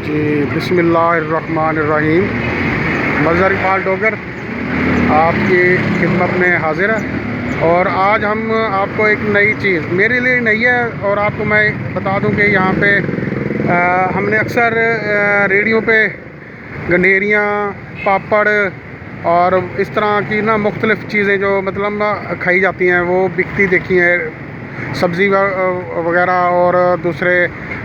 जी बिस्मिल्लाहिर्रहमानिर्रहीम। मज़हर इकबाल डोगर आपकी खिदमत में हाजिर है। और आज हम आपको एक नई चीज़, मेरे लिए नई है और आपको मैं बता दूं कि यहाँ पे हमने अक्सर रेडियो पे गंडेरियाँ, पापड़ और इस तरह की ना मुख्तलिफ़ चीज़ें जो मतलब खाई जाती हैं वो बिकती देखी हैं। सब्ज़ी वगैरह और दूसरे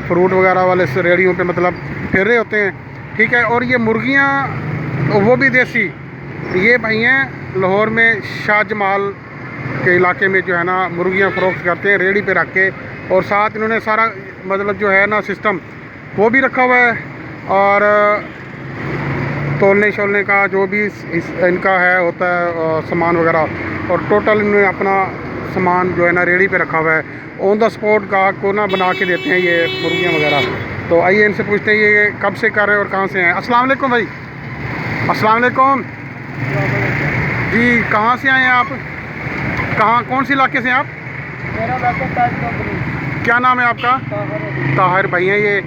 फ्रूट वगैरह वाले रेडियो पे मतलब फिर रहे होते हैं, ठीक है। और ये मुर्गियाँ वो भी देसी, ये भाई हैं लाहौर में शाह जमाल के इलाके में जो है ना मुर्गियाँ फ़रोख्त करते हैं रेडी पे रख के। और साथ इन्होंने सारा मतलब जो है ना सिस्टम वो भी रखा हुआ है और तोलने शोलने का जो भी इनका है होता है सामान वगैरह। और टोटल इन्होंने अपना सामान जो है ना रेडी पे रखा हुआ है। ऑन द स्पॉट गाहक को ना बना के देते हैं ये मुर्गियाँ वगैरह। तो आइए इनसे पूछते हैं ये कब से कर रहे हैं और कहाँ से हैं। अस्सलाम वालेकुम भाई। अस्सलाम वालेकुम जी। कहाँ से आए हैं आप? कहाँ, कौन से इलाके से हैं आप? मेरा क्या नाम है आपका? ताहिर भाई हैं ये।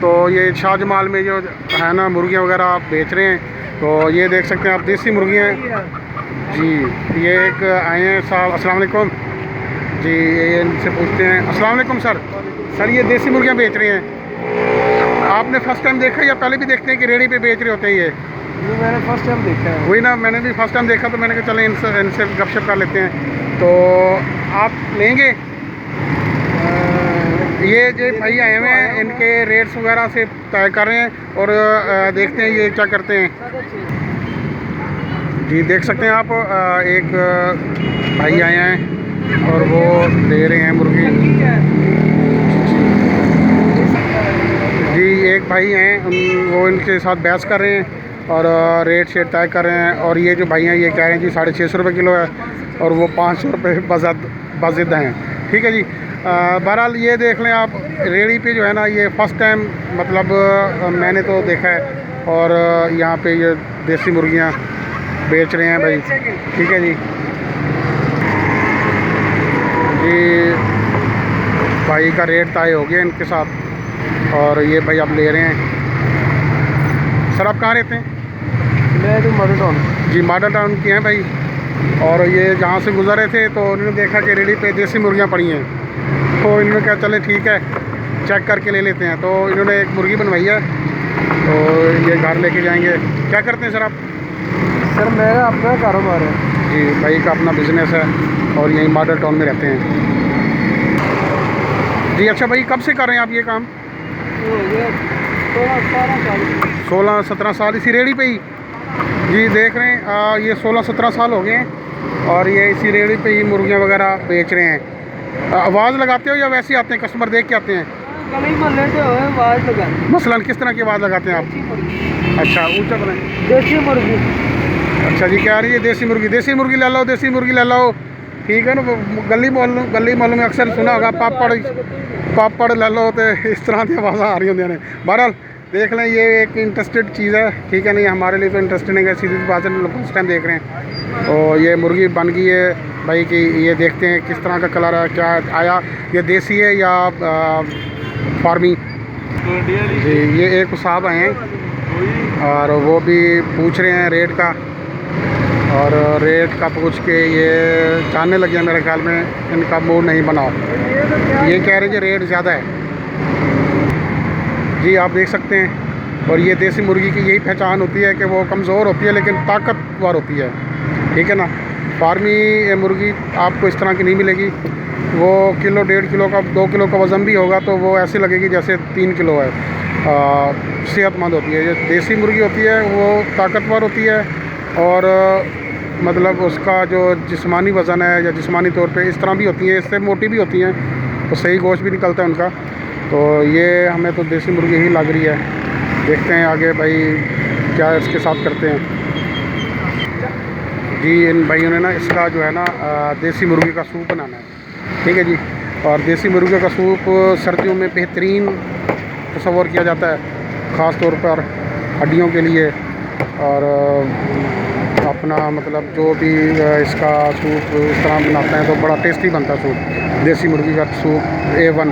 तो ये शाह जमाल में जो है ना मुर्गियाँ वगैरह आप बेच रहे हैं। तो ये देख सकते हैं आप देसी मुर्गियाँ जी। ये एक आए हैं साहब। अस्सलाम वालेकुम जी। ये इनसे पूछते हैं। अस्सलाम वालेकुम सर। सर ये देसी मुर्गियाँ बेच रहे हैं, आपने फ़र्स्ट टाइम देखा या पहले भी देखते हैं कि रेडी पे बेच रहे होते हैं ये? मैंने फर्स्ट टाइम देखा है। वही ना, मैंने भी फर्स्ट टाइम देखा तो मैंने कहा चले इनसे गपशप कर लेते हैं। तो आप लेंगे? ये जो भाई आए हुए हैं इनके रेट्स वगैरह से तय कर रहे हैं और देखते हैं ये क्या करते हैं जी। देख सकते हैं आप एक भाई आए हैं और वो ले रहे हैं मुर्गी जी। एक भाई हैं वो इनके साथ बहस कर रहे हैं और रेट शेट तय कर रहे हैं। और ये जो भाई हैं ये कह रहे हैं जी 650 रुपये किलो है और वो 500 रुपये बाज़िद हैं, ठीक है जी। बहरहाल ये देख लें आप रेडी पे जो है ना ये फ़र्स्ट टाइम मतलब मैंने तो देखा है। और यहाँ पे ये देसी मुर्गियाँ बेच रहे हैं भाई, ठीक है जी। जी भाई का रेट तय हो गया इनके साथ और ये भाई आप ले रहे हैं। सर आप कहाँ रहते हैं? मैं तो मॉडल टाउन जी, मॉडल टाउन की हैं भाई। और ये जहाँ से गुजर रहे थे तो उन्होंने देखा कि रेडी पे देसी मुर्गियाँ पड़ी हैं तो इन्होंने कहा चले ठीक है चेक करके ले लेते हैं। तो इन्होंने एक मुर्गी बनवाई है तो ये घर लेके जाएंगे। क्या करते हैं सर आप? सर मेरा अपना कारोबार है जी, भाई का अपना बिज़नेस है और यहीं मॉडल टाउन में रहते हैं जी। अच्छा भाई कब से कर रहे हैं आप ये काम? हो गया 16-17 साल इसी रेडी पे ही जी। देख रहे हैं ये 16-17 साल हो गए हैं और ये इसी रेडी पे ही मुर्गियाँ वगैरह बेच रहे हैं। आवाज़ लगाते हो या वैसे ही आते हैं कस्टमर देख के आते हैं? गली मोहल्ले से आवाज़ लगाते। मसलन किस तरह की आवाज़ लगाते हैं आप? अच्छा ऊँचा करें। देसी मुर्गी। अच्छा जी, क्या आ रही है देसी मुर्गी? देसी मुर्गी ले लो, देसी मुर्गी ले लो, ठीक है ना। गली मोहल्लों में अक्सर सुना होगा पापड़ ले लो, तो इस तरह की आवाज़ आ रही होंगी ने। बहरहाल देख लें ये एक इंटरेस्टेड चीज़ है, ठीक है। नहीं हमारे लिए तो इंटरेस्टिंग है, सीधी सी बात है, फर्स्ट टाइम देख रहे हैं। तो ये मुर्गी बन गई है भाई की। ये देखते हैं किस तरह का कलर है, क्या आया, ये देसी है या फार्मी जी। ये एक साहब आए हैं और वो भी पूछ रहे हैं रेट का और रेट का पूछ के ये जानने लगे हैं। मेरे ख्याल में इनका मूड नहीं बना, ये कह रहे हैं कि रेट ज़्यादा है जी। आप देख सकते हैं। और ये देसी मुर्गी की यही पहचान होती है कि वो कमज़ोर होती है लेकिन ताकतवर होती है, ठीक है ना। फार्मी मुर्गी आपको इस तरह की नहीं मिलेगी। वो किलो 1.5 किलो का 2 किलो का वज़न भी होगा तो वो ऐसी लगेगी जैसे 3 किलो है। सेहतमंद होती है। ये देसी मुर्गी होती है वो ताकतवर होती है और मतलब उसका जो जिस्मानी वज़न है या जिस्मानी तौर पे इस तरह भी होती हैं, इससे मोटी भी होती हैं तो सही गोश्त भी निकलता है उनका। तो ये हमें तो देसी मुर्गी ही लग रही है। देखते हैं आगे भाई क्या इसके साथ करते हैं जी। इन भाइयों ने ना इसका जो है ना देसी मुर्गी का सूप बनाना है, ठीक है जी। और देसी मुर्गी का सूप सर्दियों में बेहतरीन तस्वर किया जाता है, ख़ास तौर पर हड्डियों के लिए। और अपना मतलब जो भी इसका सूप इस तरह बनाते हैं तो बड़ा टेस्टी बनता है सूप। देसी मुर्गी का सूप A1।